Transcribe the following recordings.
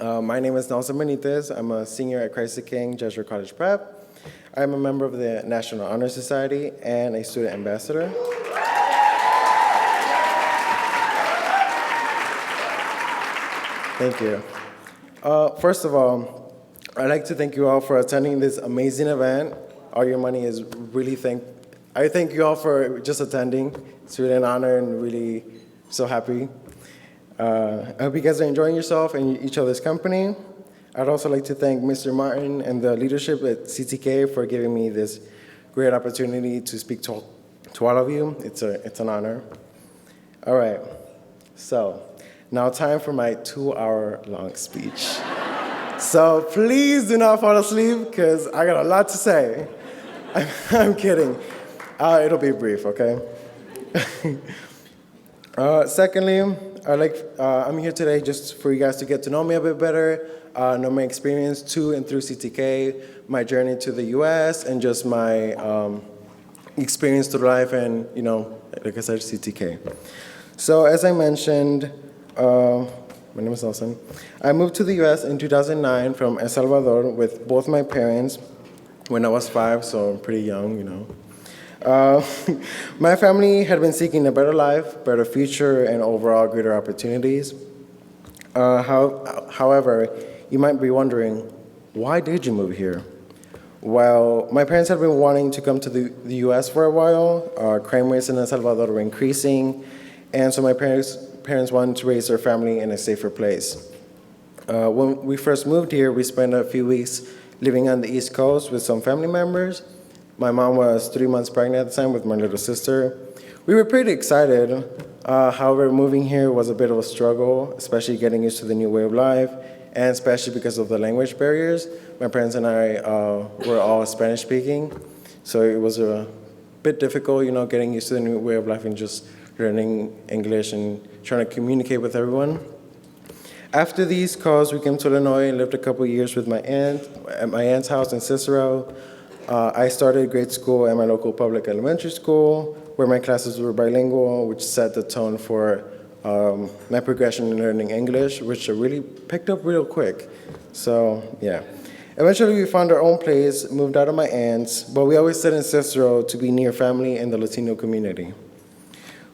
My name is Nelson Benitez. I'm a senior at Christ the King Jesuit College Prep. I'm a member of the National Honor Society and a student ambassador. Thank you. First of all, I'd like to thank you all for attending this amazing event. All your money is really I thank you all for just attending. It's really an honor and really so happy. I hope you guys are enjoying yourself and each other's company. I'd also like to thank Mr. Martin and the leadership at CTK for giving me this great opportunity to speak to all of you. It's an honor. All right, so now time for my 2-hour-long speech. So please do not fall asleep because I got a lot to say. I'm kidding. It'll be brief, okay? Secondly, I'm here today just for you guys to get to know me a bit better, know my experience to and through CTK, my journey to the U.S., and just my experience through life and, like I said, CTK. So as I mentioned, my name is Nelson. I moved to the U.S. in 2009 from El Salvador with both my parents when I was 5, so I'm pretty young, My family had been seeking a better life, better future, and overall greater opportunities. However, you might be wondering, why did you move here? Well, my parents had been wanting to come to the U.S. for a while. Crime rates in El Salvador were increasing, and so my parents wanted to raise their family in a safer place. When we first moved here, we spent a few weeks living on the East Coast with some family members. My mom was 3 months pregnant at the time with my little sister. We were pretty excited. However, moving here was a bit of a struggle, especially getting used to the new way of life, and especially because of the language barriers. My parents and I were all Spanish speaking, so it was a bit difficult, getting used to the new way of life and just learning English and trying to communicate with everyone. After the East Coast, we came to Illinois and lived a couple years with my aunt at my aunt's house in Cicero. I started grade school at my local public elementary school, where my classes were bilingual, which set the tone for my progression in learning English, which I really picked up real quick. So, yeah. Eventually, we found our own place, moved out of my aunt's, but we always stayed in Cicero to be near family and the Latino community.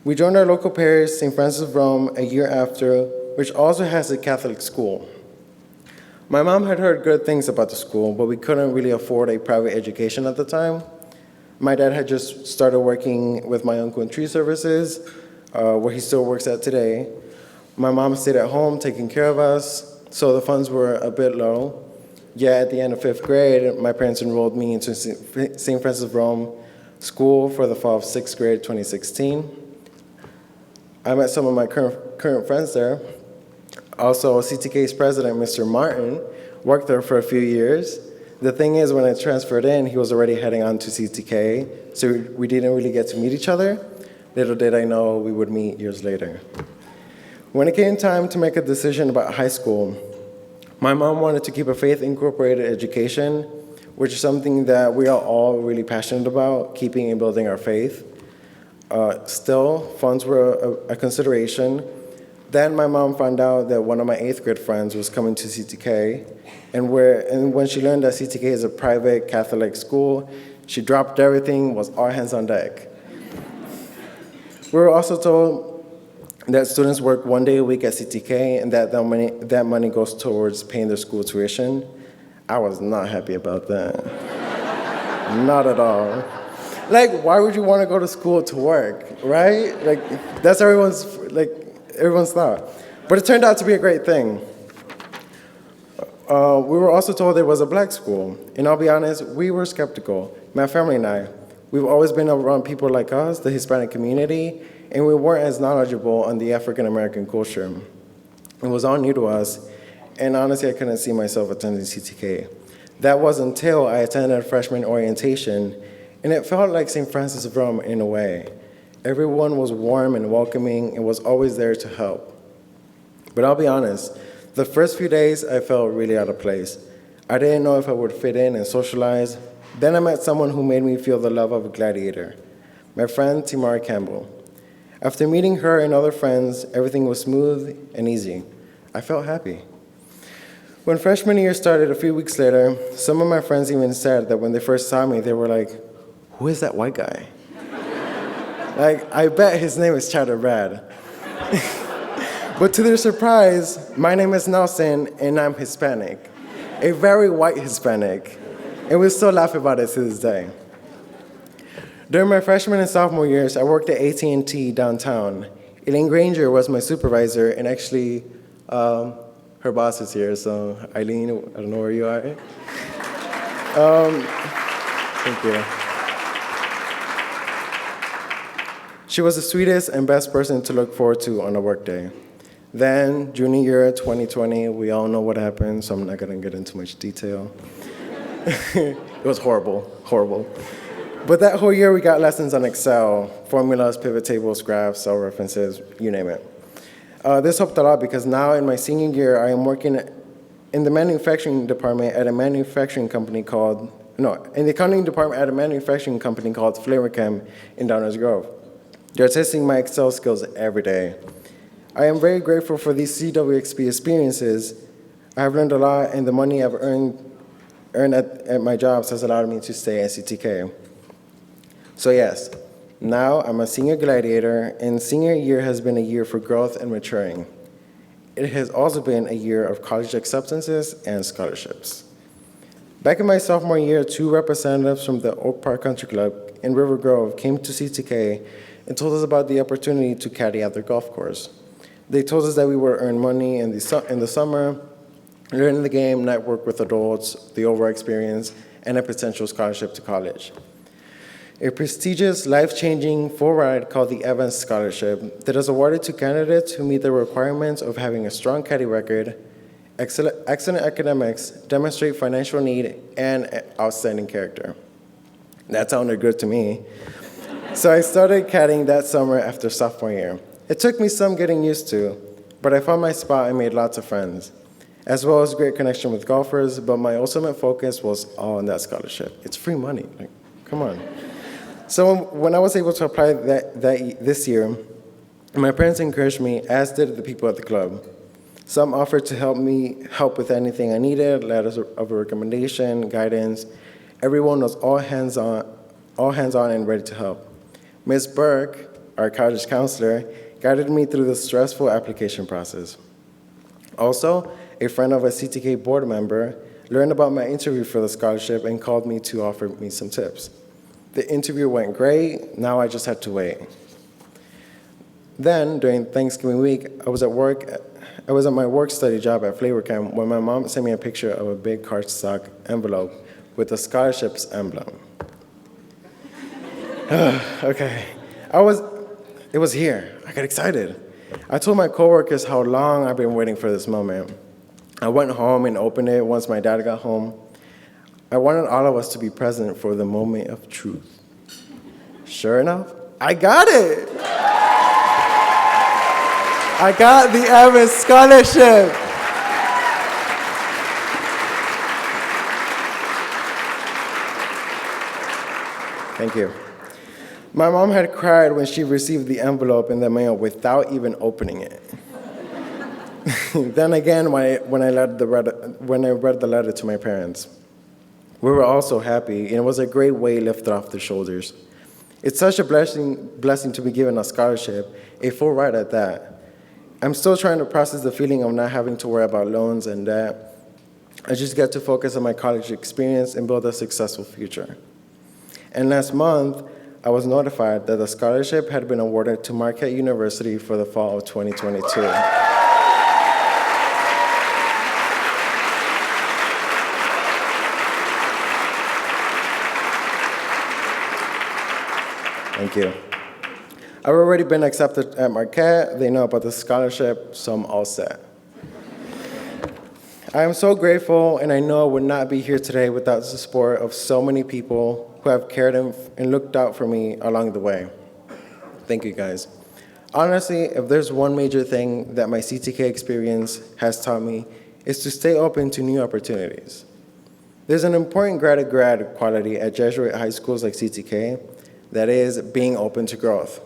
We joined our local parish, St. Francis of Rome, a year after, which also has a Catholic school. My mom had heard good things about the school, but we couldn't really afford a private education at the time. My dad had just started working with my uncle in tree services, where he still works at today. My mom stayed at home taking care of us, so the funds were a bit low. Yet at the end of 5th grade, my parents enrolled me into St. Francis of Rome School for the fall of 6th grade 2016. I met some of my current friends there. Also, CTK's president, Mr. Martin, worked there for a few years. The thing is, when I transferred in, he was already heading on to CTK, so we didn't really get to meet each other. Little did I know we would meet years later. When it came time to make a decision about high school, my mom wanted to keep a faith-incorporated education, which is something that we are all really passionate about, keeping and building our faith. Still, funds were a consideration. Then my mom found out that one of my 8th grade friends was coming to CTK, and when she learned that CTK is a private Catholic school, she dropped everything, was all hands on deck. We were also told that students work 1 day a week at CTK and that money goes towards paying their school tuition. I was not happy about that. Not at all. Why would you want to go to school to work, right? That's everyone's thought. But it turned out to be a great thing. We were also told there was a black school. And I'll be honest, we were skeptical. My family and I, we've always been around people like us, the Hispanic community, and we weren't as knowledgeable on the African-American culture. It was all new to us, and honestly, I couldn't see myself attending CTK. That was until I attended freshman orientation, and it felt like St. Francis of Rome in a way. Everyone was warm and welcoming and was always there to help. But I'll be honest, the first few days I felt really out of place. I didn't know if I would fit in and socialize. Then I met someone who made me feel the love of a gladiator, my friend Timara Campbell. After meeting her and other friends, everything was smooth and easy. I felt happy. When freshman year started a few weeks later, some of my friends even said that when they first saw me, they were like, "Who is that white guy?" Like, I bet his name is Cheddar Brad. But to their surprise, my name is Nelson, and I'm Hispanic. A very white Hispanic. And we still laugh about it to this day. During my freshman and sophomore years, I worked at AT&T downtown. Elaine Granger was my supervisor, and actually, her boss is here, so Eileen, I don't know where you are. Thank you. She was the sweetest and best person to look forward to on a workday. Then, junior year 2020, we all know what happened, so I'm not gonna get into much detail. It was horrible, horrible. But that whole year, we got lessons on Excel, formulas, pivot tables, graphs, cell references, you name it. This helped a lot because now in my senior year, I am working in the manufacturing department at a manufacturing company called, in the accounting department at a manufacturing company called Flavorchem in Downers Grove. They're testing my Excel skills every day. I am very grateful for these CWXP experiences. I have learned a lot, and the money I've earned at my jobs has allowed me to stay at CTK. So yes, now I'm a senior gladiator, and senior year has been a year for growth and maturing. It has also been a year of college acceptances and scholarships. Back in my sophomore year, 2 representatives from the Oak Park Country Club in River Grove came to CTK and told us about the opportunity to caddy at their golf course. They told us that we would earn money in the summer, learn the game, network with adults, the overall experience, and a potential scholarship to college. A prestigious, life-changing full ride called the Evans Scholarship that is awarded to candidates who meet the requirements of having a strong caddy record, excellent academics, demonstrate financial need, and outstanding character. That sounded good to me. So I started caddying that summer after sophomore year. It took me some getting used to, but I found my spot and made lots of friends, as well as great connection with golfers, but my ultimate focus was all on that scholarship. It's free money, like, come on. So when I was able to apply this year, my parents encouraged me, as did the people at the club. Some offered to help with anything I needed, letters of recommendation, guidance. Everyone was all hands on and ready to help. Ms. Burke, our college counselor, guided me through the stressful application process. Also, a friend of a CTK board member learned about my interview for the scholarship and called me to offer me some tips. The interview went great, now I just had to wait. Then, during Thanksgiving week, I was at my work study job at Flavorchem when my mom sent me a picture of a big cardstock envelope with the scholarship's emblem. Okay, it was here. I got excited. I told my coworkers how long I've been waiting for this moment. I went home and opened it once my dad got home. I wanted all of us to be present for the moment of truth. Sure enough, I got it. I got the Evans Scholarship. Thank you. My mom had cried when she received the envelope in the mail without even opening it. Then again, when I read the letter to my parents, we were all so happy, and it was a great weight lifted off their shoulders. It's such a blessing to be given a scholarship, a full ride at that. I'm still trying to process the feeling of not having to worry about loans and debt. I just get to focus on my college experience and build a successful future. And last month, I was notified that the scholarship had been awarded to Marquette University for the fall of 2022. Thank you. I've already been accepted at Marquette. They know about the scholarship, so I'm all set. I am so grateful, and I know I would not be here today without the support of so many people who have cared and looked out for me along the way. Thank you, guys. Honestly, if there's one major thing that my CTK experience has taught me, is to stay open to new opportunities. There's an important grad quality at Jesuit high schools like CTK, that is being open to growth.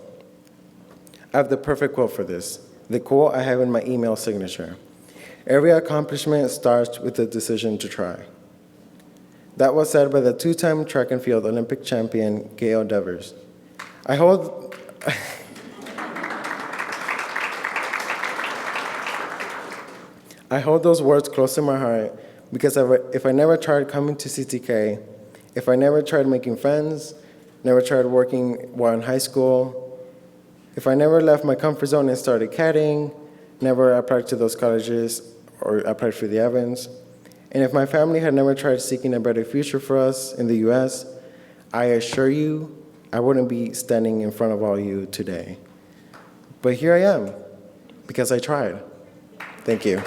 I have the perfect quote for this, the quote I have in my email signature. Every accomplishment starts with the decision to try. That was said by the two-time track and field Olympic champion, Gail Devers. I hold I hold those words close to my heart because if I never tried coming to CTK, if I never tried making friends, never tried working while in high school, if I never left my comfort zone and started caddying, never applied to those colleges or applied for the Evans, and if my family had never tried seeking a better future for us in the US, I assure you I wouldn't be standing in front of all you today. But here I am, because I tried. Thank you.